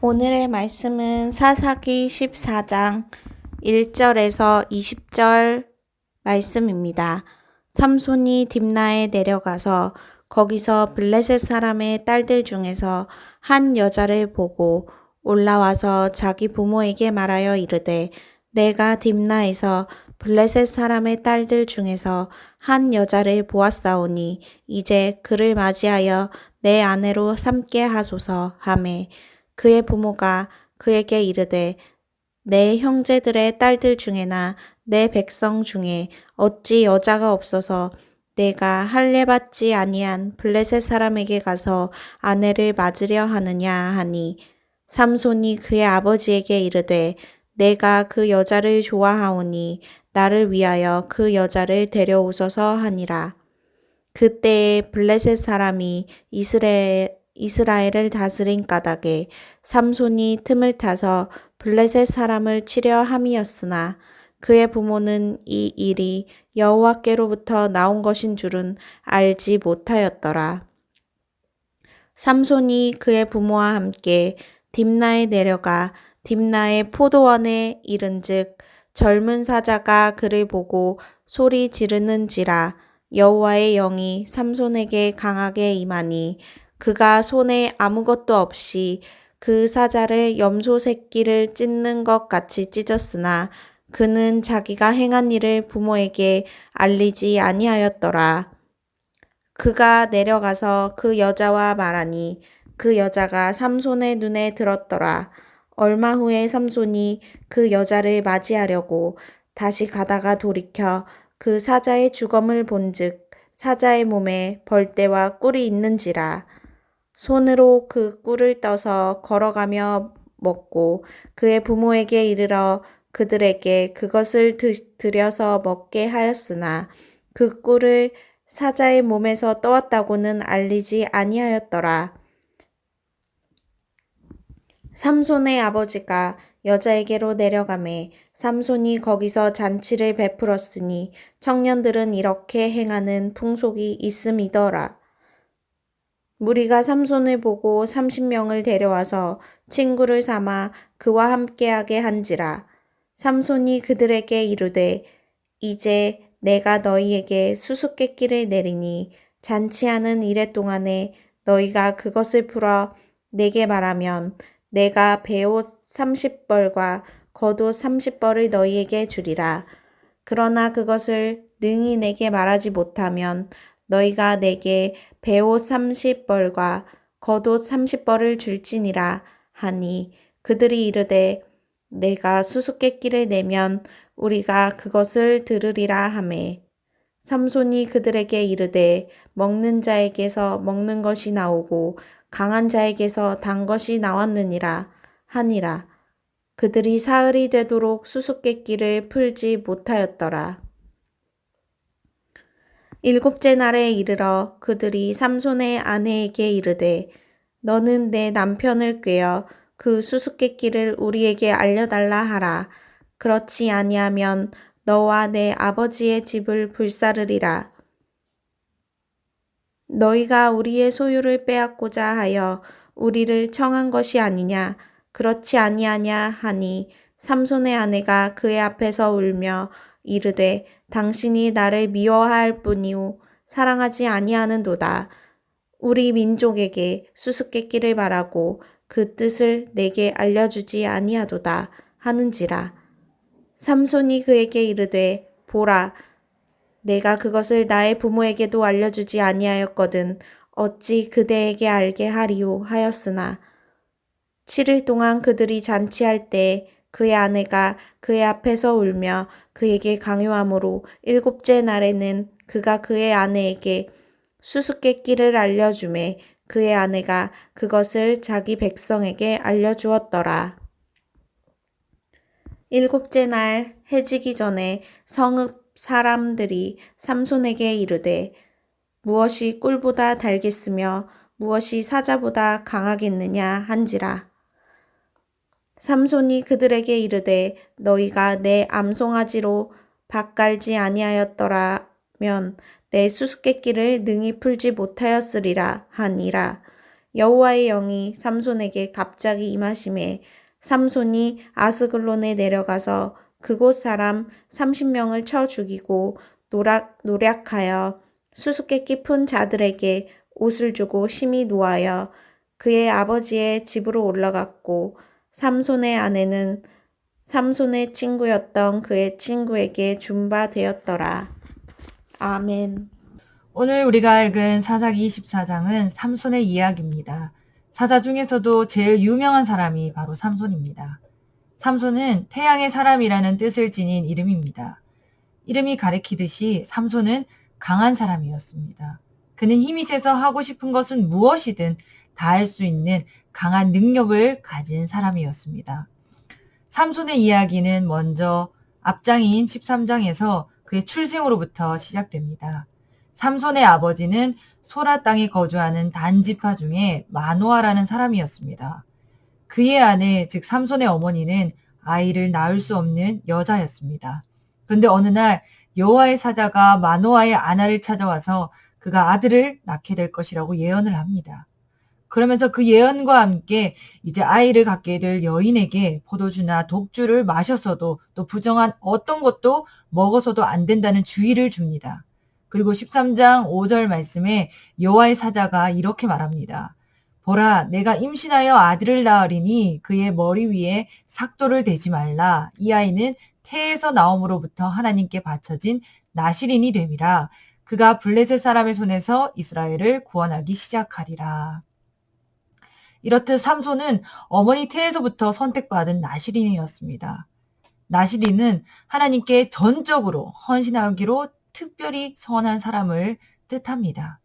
오늘의 말씀은 사사기 14장 1절에서 20절 말씀입니다. 삼손이 딥나에 내려가서 거기서 블레셋 사람의 딸들 중에서 한 여자를 보고 올라와서 자기 부모에게 말하여 이르되 내가 딥나에서 블레셋 사람의 딸들 중에서 한 여자를 보았사오니 이제 그를 맞이하여 내 아내로 삼게 하소서 하매 그의 부모가 그에게 이르되 내 형제들의 딸들 중에나 내 백성 중에 어찌 여자가 없어서 내가 할례받지 아니한 블레셋 사람에게 가서 아내를 맞으려 하느냐 하니 삼손이 그의 아버지에게 이르되 내가 그 여자를 좋아하오니 나를 위하여 그 여자를 데려오소서 하니라. 그때에 블레셋 사람이 이스라엘을 다스린 까닭에 삼손이 틈을 타서 블레셋 사람을 치려 함이었으나 그의 부모는 이 일이 여호와께로부터 나온 것인 줄은 알지 못하였더라. 삼손이 그의 부모와 함께 딥나에 내려가 딥나의 포도원에 이른즉 젊은 사자가 그를 보고 소리 지르는지라 여호와의 영이 삼손에게 강하게 임하니 그가 손에 아무것도 없이 그 사자를 염소 새끼를 찢는 것 같이 찢었으나 그는 자기가 행한 일을 부모에게 알리지 아니하였더라. 그가 내려가서 그 여자와 말하니 그 여자가 삼손의 눈에 들었더라. 얼마 후에 삼손이 그 여자를 맞이하려고 다시 가다가 돌이켜 그 사자의 주검을 본즉 사자의 몸에 벌떼와 꿀이 있는지라. 손으로 그 꿀을 떠서 걸어가며 먹고 그의 부모에게 이르러 그들에게 그것을 들여서 먹게 하였으나 그 꿀을 사자의 몸에서 떠왔다고는 알리지 아니하였더라. 삼손의 아버지가 여자에게로 내려가매 삼손이 거기서 잔치를 베풀었으니 청년들은 이렇게 행하는 풍속이 있음이더라. 무리가 삼손을 보고 30명을 데려와서 친구를 삼아 그와 함께하게 한지라. 삼손이 그들에게 이르되 이제 내가 너희에게 수수께끼를 내리니 잔치하는 이래 동안에 너희가 그것을 풀어 내게 말하면 내가 베옷 30벌과 겉옷 30벌을 너희에게 주리라. 그러나 그것을 능히 내게 말하지 못하면 너희가 내게 베옷 30벌과 겉옷 30벌을 줄지니라 하니 그들이 이르되 내가 수수께끼를 내면 우리가 그것을 들으리라 하매 삼손이 그들에게 이르되 먹는 자에게서 먹는 것이 나오고 강한 자에게서 단 것이 나왔느니라 하니라. 그들이 사흘이 되도록 수수께끼를 풀지 못하였더라. 일곱째 날에 이르러 그들이 삼손의 아내에게 이르되 너는 내 남편을 꾀어 그 수수께끼를 우리에게 알려달라 하라. 그렇지 아니하면 너와 내 아버지의 집을 불사르리라. 너희가 우리의 소유를 빼앗고자 하여 우리를 청한 것이 아니냐. 그렇지 아니하냐 하니 삼손의 아내가 그의 앞에서 울며 이르되 당신이 나를 미워할 뿐이요 사랑하지 아니하는도다. 우리 민족에게 수수께끼를 말하고 그 뜻을 내게 알려주지 아니하도다 하는지라. 삼손이 그에게 이르되 보라 내가 그것을 나의 부모에게도 알려주지 아니하였거든 어찌 그대에게 알게 하리요 하였으나 7일 동안 그들이 잔치할 때 그의 아내가 그의 앞에서 울며 그에게 강요함으로 일곱째 날에는 그가 그의 아내에게 수수께끼를 알려주매 그의 아내가 그것을 자기 백성에게 알려주었더라. 일곱째 날 해지기 전에 성읍 사람들이 삼손에게 이르되 무엇이 꿀보다 달겠으며 무엇이 사자보다 강하겠느냐 한지라. 삼손이 그들에게 이르되 너희가 내 암송아지로 밭갈지 아니하였더라면 내 수수께끼를 능히 풀지 못하였으리라 하니라. 여호와의 영이 삼손에게 갑자기 임하심에 삼손이 아스글론에 내려가서 그곳 사람 30명을 쳐 죽이고 노략하여 수수께끼 푼 자들에게 옷을 주고 심히 노하여 그의 아버지의 집으로 올라갔고 삼손의 아내는 삼손의 친구였던 그의 친구에게 준 바 되었더라. 아멘. 오늘 우리가 읽은 사사기 24장은 삼손의 이야기입니다. 사자 중에서도 제일 유명한 사람이 바로 삼손입니다. 삼손은 태양의 사람이라는 뜻을 지닌 이름입니다. 이름이 가리키듯이 삼손은 강한 사람이었습니다. 그는 힘이 세서 하고 싶은 것은 무엇이든 다 할 수 있는 강한 능력을 가진 사람이었습니다. 삼손의 이야기는 먼저 앞장인 13장에서 그의 출생으로부터 시작됩니다. 삼손의 아버지는 소라 땅에 거주하는 단지파 중에 마노아라는 사람이었습니다. 그의 아내, 즉 삼손의 어머니는 아이를 낳을 수 없는 여자였습니다. 그런데 어느 날 여호와의 사자가 마노아의 아내를 찾아와서 그가 아들을 낳게 될 것이라고 예언을 합니다. 그러면서 그 예언과 함께 이제 아이를 갖게 될 여인에게 포도주나 독주를 마셨어도 또 부정한 어떤 것도 먹어서도 안 된다는 주의를 줍니다. 그리고 13장 5절 말씀에 여호와의 사자가 이렇게 말합니다. 보라, 내가 임신하여 아들을 낳으리니 그의 머리 위에 삭도를 대지 말라. 이 아이는 태에서 나옴으로부터 하나님께 바쳐진 나실인이 됨이라. 그가 블레셋 사람의 손에서 이스라엘을 구원하기 시작하리라. 이렇듯 삼손은 어머니 태에서부터 선택받은 나실인이었습니다. 나실인은 하나님께 전적으로 헌신하기로 특별히 선한 사람을 뜻합니다.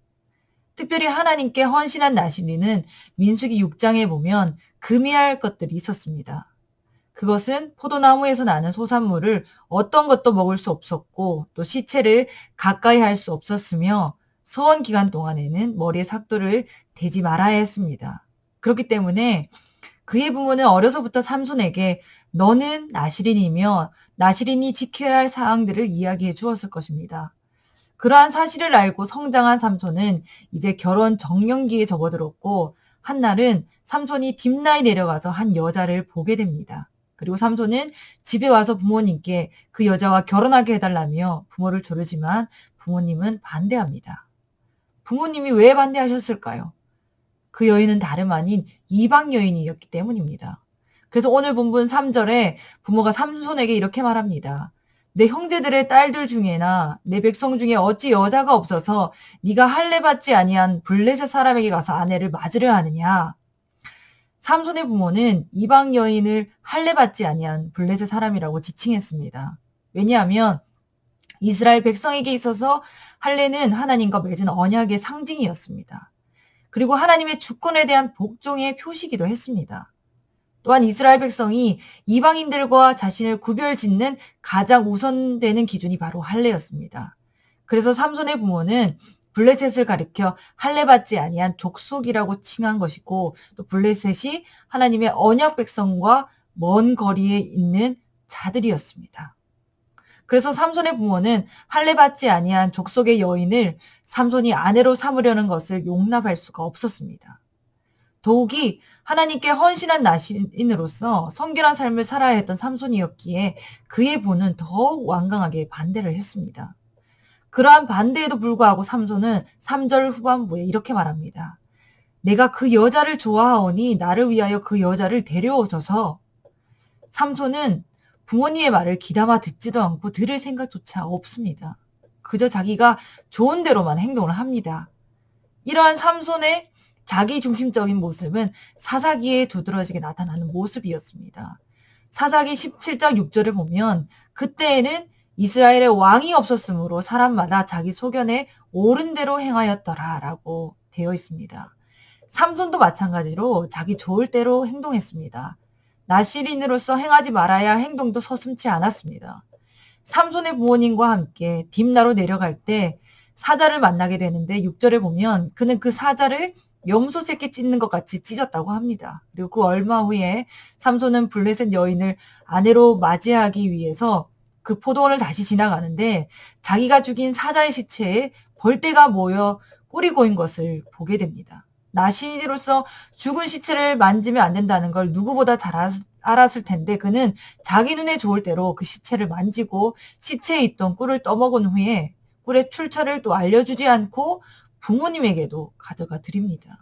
특별히 하나님께 헌신한 나실인은 민수기 6장에 보면 금해야 할 것들이 있었습니다. 그것은 포도나무에서 나는 소산물을 어떤 것도 먹을 수 없었고 또 시체를 가까이 할 수 없었으며 서원 기간 동안에는 머리에 삭도를 대지 말아야 했습니다. 그렇기 때문에 그의 부모는 어려서부터 삼손에게 너는 나실인이며 나실인이 지켜야 할 사항들을 이야기해 주었을 것입니다. 그러한 사실을 알고 성장한 삼손은 이제 결혼 정년기에 접어들었고 한날은 삼손이 딥나에 내려가서 한 여자를 보게 됩니다. 그리고 삼손은 집에 와서 부모님께 그 여자와 결혼하게 해달라며 부모를 조르지만 부모님은 반대합니다. 부모님이 왜 반대하셨을까요? 그 여인은 다름 아닌 이방 여인이었기 때문입니다. 그래서 오늘 본문 3절에 부모가 삼손에게 이렇게 말합니다. 내 형제들의 딸들 중에나 내 백성 중에 어찌 여자가 없어서 네가 할례 받지 아니한 블레셋 사람에게 가서 아내를 맞으려 하느냐. 삼손의 부모는 이방 여인을 할례 받지 아니한 블레셋 사람이라고 지칭했습니다. 왜냐하면 이스라엘 백성에게 있어서 할례는 하나님과 맺은 언약의 상징이었습니다. 그리고 하나님의 주권에 대한 복종의 표시기도 했습니다. 또한 이스라엘 백성이 이방인들과 자신을 구별짓는 가장 우선되는 기준이 바로 할례였습니다. 그래서 삼손의 부모는 블레셋을 가리켜 할례 받지 아니한 족속이라고 칭한 것이고 또 블레셋이 하나님의 언약 백성과 먼 거리에 있는 자들이었습니다. 그래서 삼손의 부모는 할례 받지 아니한 족속의 여인을 삼손이 아내로 삼으려는 것을 용납할 수가 없었습니다. 더욱이 하나님께 헌신한 나신으로서 성결한 삶을 살아야 했던 삼손이었기에 그의 부는 더욱 완강하게 반대를 했습니다. 그러한 반대에도 불구하고 삼손은 3절 후반부에 이렇게 말합니다. 내가 그 여자를 좋아하오니 나를 위하여 그 여자를 데려오소서. 삼손은 부모님의 말을 귀담아 듣지도 않고 들을 생각조차 없습니다. 그저 자기가 좋은 대로만 행동을 합니다. 이러한 삼손의 자기중심적인 모습은 사사기에 두드러지게 나타나는 모습이었습니다. 사사기 17장 6절을 보면 그때에는 이스라엘의 왕이 없었으므로 사람마다 자기 소견에 옳은 대로 행하였더라 라고 되어 있습니다. 삼손도 마찬가지로 자기 좋을 대로 행동했습니다. 나실인으로서 행하지 말아야 할 행동도 서슴지 않았습니다. 삼손의 부모님과 함께 딥나로 내려갈 때 사자를 만나게 되는데 6절에 보면 그는 그 사자를 염소 새끼 찢는 것 같이 찢었다고 합니다. 그리고 그 얼마 후에 삼손은 블레셋 여인을 아내로 맞이하기 위해서 그 포도원을 다시 지나가는데 자기가 죽인 사자의 시체에 벌떼가 모여 꼬리 고인 것을 보게 됩니다. 나신이로서 죽은 시체를 만지면 안 된다는 걸 누구보다 잘 알았을 텐데 그는 자기 눈에 좋을 대로 그 시체를 만지고 시체에 있던 꿀을 떠먹은 후에 꿀의 출처를 또 알려주지 않고 부모님에게도 가져가 드립니다.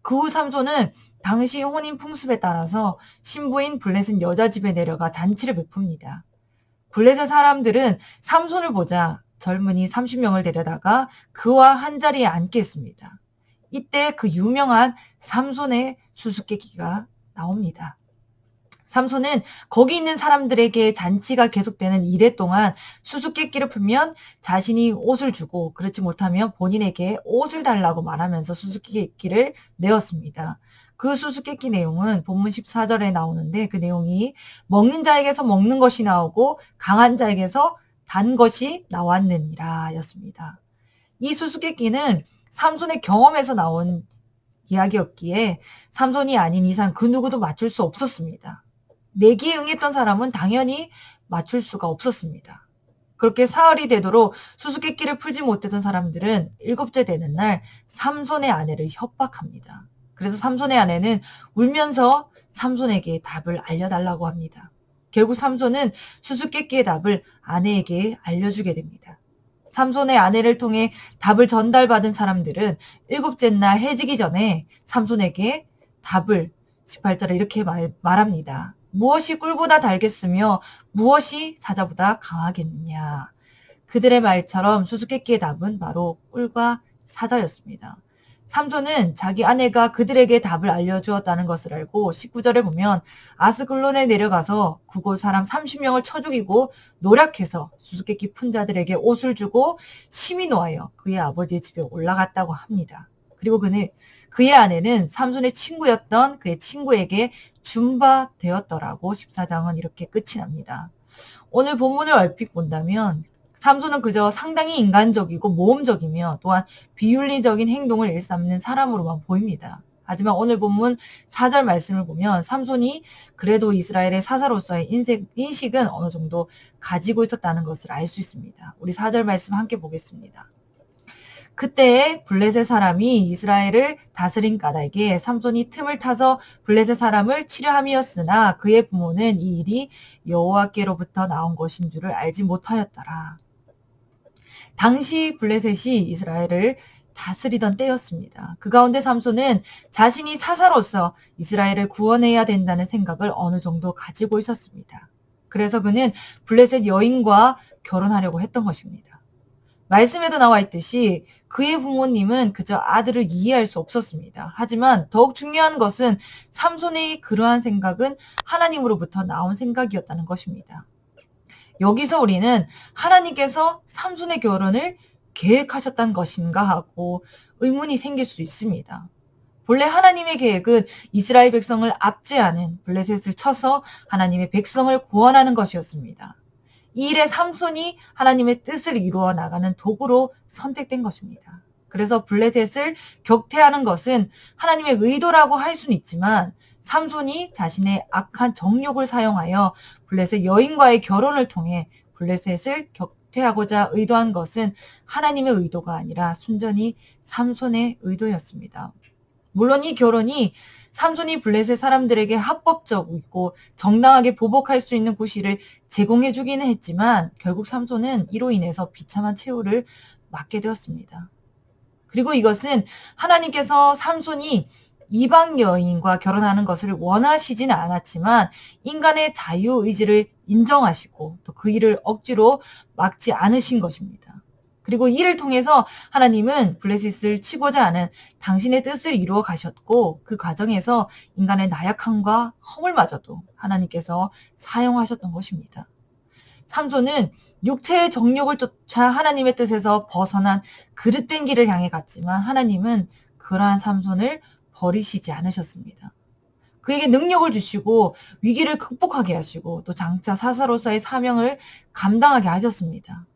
그 후 삼손은 당시 혼인 풍습에 따라서 신부인 블레셋 여자 집에 내려가 잔치를 베풉니다. 블레셋 사람들은 삼손을 보자 젊은이 30명을 데려다가 그와 한자리에 앉게 했습니다. 이때 그 유명한 삼손의 수수께끼가 나옵니다. 삼손은 거기 있는 사람들에게 잔치가 계속되는 이래 동안 수수께끼를 풀면 자신이 옷을 주고 그렇지 못하면 본인에게 옷을 달라고 말하면서 수수께끼를 내었습니다. 그 수수께끼 내용은 본문 14절에 나오는데 그 내용이 먹는 자에게서 먹는 것이 나오고 강한 자에게서 단 것이 나왔느니라 였습니다. 이 수수께끼는 삼손의 경험에서 나온 이야기였기에 삼손이 아닌 이상 그 누구도 맞출 수 없었습니다. 내기에 응했던 사람은 당연히 맞출 수가 없었습니다. 그렇게 사흘이 되도록 수수께끼를 풀지 못했던 사람들은 7째 되는 날 삼손의 아내를 협박합니다. 그래서 삼손의 아내는 울면서 삼손에게 답을 알려달라고 합니다. 결국 삼손은 수수께끼의 답을 아내에게 알려주게 됩니다. 삼손의 아내를 통해 답을 전달받은 사람들은 7째 날 해지기 전에 삼손에게 답을 18절에 이렇게 말합니다. 무엇이 꿀보다 달겠으며 무엇이 사자보다 강하겠느냐. 그들의 말처럼 수수께끼의 답은 바로 꿀과 사자였습니다. 삼손은 자기 아내가 그들에게 답을 알려주었다는 것을 알고 19절에 보면 아스글론에 내려가서 그곳 사람 30명을 쳐 죽이고 노력해서 수수께끼 푼 자들에게 옷을 주고 심히 노하여 그의 아버지의 집에 올라갔다고 합니다. 그리고 그의 아내는 삼손의 친구였던 그의 친구에게 준바 되었더라고 14장은 이렇게 끝이 납니다. 오늘 본문을 얼핏 본다면 삼손은 그저 상당히 인간적이고 모험적이며 또한 비윤리적인 행동을 일삼는 사람으로만 보입니다. 하지만 오늘 본문 4절 말씀을 보면 삼손이 그래도 이스라엘의 사사로서의 인식은 어느 정도 가지고 있었다는 것을 알 수 있습니다. 우리 4절 말씀 함께 보겠습니다. 그때에 블레셋 사람이 이스라엘을 다스린 까닭에 삼손이 틈을 타서 블레셋 사람을 치려함이었으나 그의 부모는 이 일이 여호와께로부터 나온 것인 줄을 알지 못하였더라. 당시 블레셋이 이스라엘을 다스리던 때였습니다. 그 가운데 삼손은 자신이 사사로서 이스라엘을 구원해야 된다는 생각을 어느 정도 가지고 있었습니다. 그래서 그는 블레셋 여인과 결혼하려고 했던 것입니다. 말씀에도 나와 있듯이 그의 부모님은 그저 아들을 이해할 수 없었습니다. 하지만 더욱 중요한 것은 삼손의 그러한 생각은 하나님으로부터 나온 생각이었다는 것입니다. 여기서 우리는 하나님께서 삼손의 결혼을 계획하셨던 것인가 하고 의문이 생길 수 있습니다. 본래 하나님의 계획은 이스라엘 백성을 압제하는 블레셋을 쳐서 하나님의 백성을 구원하는 것이었습니다. 이 일에 삼손이 하나님의 뜻을 이루어 나가는 도구로 선택된 것입니다. 그래서 블레셋을 격퇴하는 것은 하나님의 의도라고 할 수는 있지만 삼손이 자신의 악한 정욕을 사용하여 블레셋 여인과의 결혼을 통해 블레셋을 격퇴하고자 의도한 것은 하나님의 의도가 아니라 순전히 삼손의 의도였습니다. 물론 이 결혼이 삼손이 블레셋 사람들에게 합법적이고 정당하게 보복할 수 있는 구실을 제공해 주기는 했지만 결국 삼손은 이로 인해서 비참한 최후를 맞게 되었습니다. 그리고 이것은 하나님께서 삼손이 이방 여인과 결혼하는 것을 원하시지는 않았지만 인간의 자유의지를 인정하시고 또 그 일을 억지로 막지 않으신 것입니다. 그리고 이를 통해서 하나님은 블레셋을 치고자 하는 당신의 뜻을 이루어 가셨고 그 과정에서 인간의 나약함과 허물마저도 하나님께서 사용하셨던 것입니다. 삼손은 육체의 정욕을 쫓아 하나님의 뜻에서 벗어난 그릇된 길을 향해 갔지만 하나님은 그러한 삼손을 버리시지 않으셨습니다. 그에게 능력을 주시고 위기를 극복하게 하시고 또 장차 사사로서의 사명을 감당하게 하셨습니다.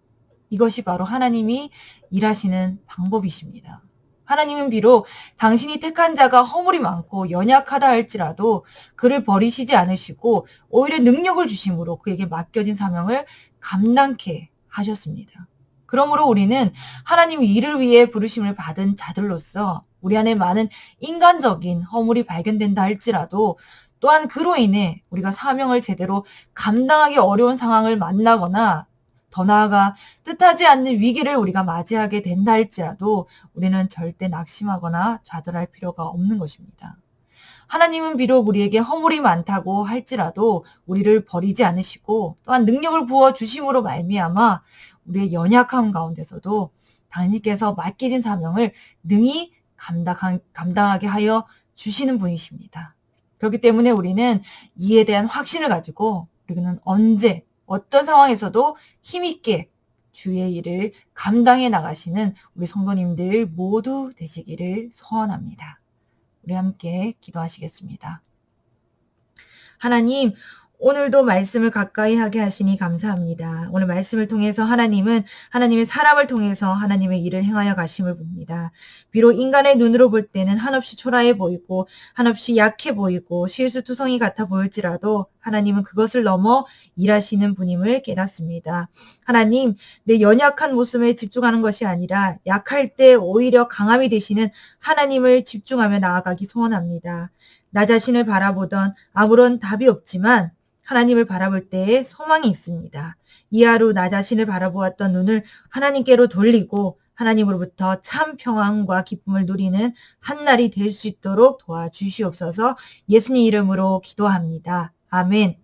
이것이 바로 하나님이 일하시는 방법이십니다. 하나님은 비록 당신이 택한 자가 허물이 많고 연약하다 할지라도 그를 버리시지 않으시고 오히려 능력을 주심으로 그에게 맡겨진 사명을 감당케 하셨습니다. 그러므로 우리는 하나님의 일을 위해 부르심을 받은 자들로서 우리 안에 많은 인간적인 허물이 발견된다 할지라도 또한 그로 인해 우리가 사명을 제대로 감당하기 어려운 상황을 만나거나 더 나아가 뜻하지 않는 위기를 우리가 맞이하게 된다 할지라도 우리는 절대 낙심하거나 좌절할 필요가 없는 것입니다. 하나님은 비록 우리에게 허물이 많다고 할지라도 우리를 버리지 않으시고 또한 능력을 부어 주심으로 말미암아 우리의 연약함 가운데서도 당신께서 맡기신 사명을 능히 감당하게 하여 주시는 분이십니다. 그렇기 때문에 우리는 이에 대한 확신을 가지고 우리는 언제 어떤 상황에서도 힘있게 주의 일을 감당해 나가시는 우리 성도님들 모두 되시기를 소원합니다. 우리 함께 기도하시겠습니다. 하나님, 오늘도 말씀을 가까이 하게 하시니 감사합니다. 오늘 말씀을 통해서 하나님은 하나님의 사람을 통해서 하나님의 일을 행하여 가심을 봅니다. 비록 인간의 눈으로 볼 때는 한없이 초라해 보이고 한없이 약해 보이고 실수투성이 같아 보일지라도 하나님은 그것을 넘어 일하시는 분임을 깨닫습니다. 하나님, 내 연약한 모습에 집중하는 것이 아니라 약할 때 오히려 강함이 되시는 하나님을 집중하며 나아가기 소원합니다. 나 자신을 바라보던 아무런 답이 없지만 하나님을 바라볼 때에 소망이 있습니다. 이 하루 나 자신을 바라보았던 눈을 하나님께로 돌리고 하나님으로부터 참 평안과 기쁨을 누리는 한날이 될 수 있도록 도와주시옵소서. 예수님 이름으로 기도합니다. 아멘.